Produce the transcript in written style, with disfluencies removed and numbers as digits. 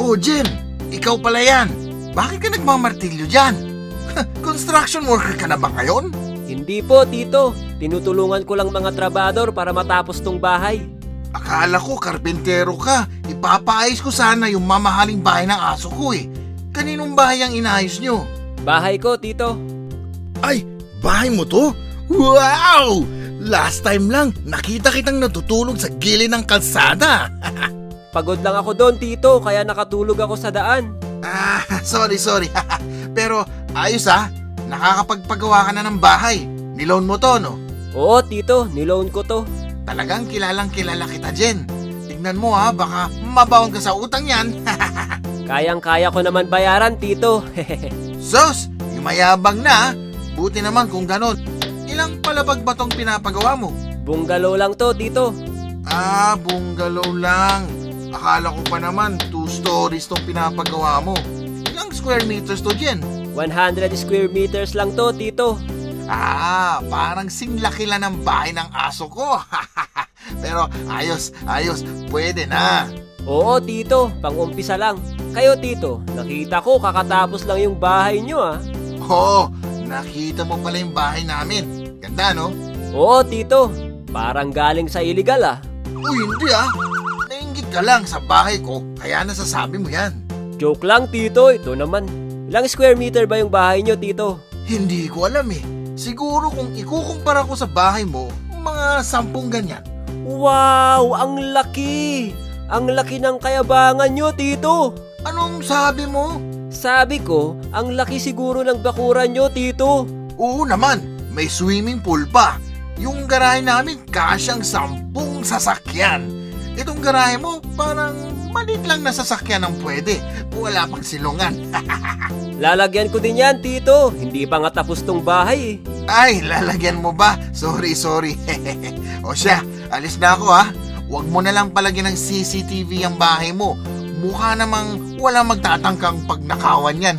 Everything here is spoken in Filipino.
Oh, Jen, ikaw pala yan. Bakit ka nagmamartilyo dyan? Construction worker ka na ba ngayon? Hindi po, Tito. Tinutulungan ko lang mga trabador para matapos tong bahay. Akala ko karpentero ka. Ipapaayos ko sana yung mamahaling bahay ng aso ko eh. Kaninong bahay ang inayos nyo? Bahay ko, Tito. Ay, bahay mo to? Wow! Last time lang, nakita kitang natutulog sa gilid ng kalsada. Pagod lang ako doon, Tito, kaya nakatulog ako sa daan. Sorry. Pero ayos nakakapagpagawa ka na ng bahay. Niloan mo to, no? Oo, Tito, niloan ko to. Talagang kilalang kilala kita, Jen. Tignan mo baka mabaon ka sa utang yan. Kayang-kaya ko naman bayaran, Tito. Sos, yumayabang na. Buti naman kung ganon. Ilang palabag ba tong pinapagawa mo? Bungalow lang to, Tito. Bungalow lang. Akala ko pa naman 2 stories tong pinapagawa mo. Ilang square meters to, Jen? 100 square meters lang to, Tito. Parang singlaki lang ng bahay ng aso ko. Pero ayos, pwede na. Oo, Tito, pang-umpisa lang. Kayo, Tito, nakita ko kakatapos lang yung bahay nyo, Oo, nakita mo pala yung bahay namin. Ganda, no? Oo, Tito, parang galing sa illegal, Uy, hindi Nainggit ka lang sa bahay ko, kaya nasasabi mo yan. Joke lang, Tito, ito naman. Ilang square meter ba yung bahay nyo, Tito? Hindi ko alam Siguro kung ikukumpara ko sa bahay mo, mga 10 ganyan. Wow, ang laki! Ang laki ng kayabangan nyo, Tito! Anong sabi mo? Sabi ko, ang laki siguro ng bakuran nyo, Tito. Oo naman, may swimming pool pa. Yung garahe namin kasyang 10 sasakyan. Itong garahe mo parang maliit lang na sasakyan ang pwede. Wala pang silungan. Lalagyan ko din yan, Tito. Hindi pa nga tapos tong bahay Ay, lalagyan mo ba? Sorry. O siya, alis na ako Huwag mo na lang palagyan ng CCTV ang bahay mo. Mukha namang walang magtatangkang pagnakawan yan.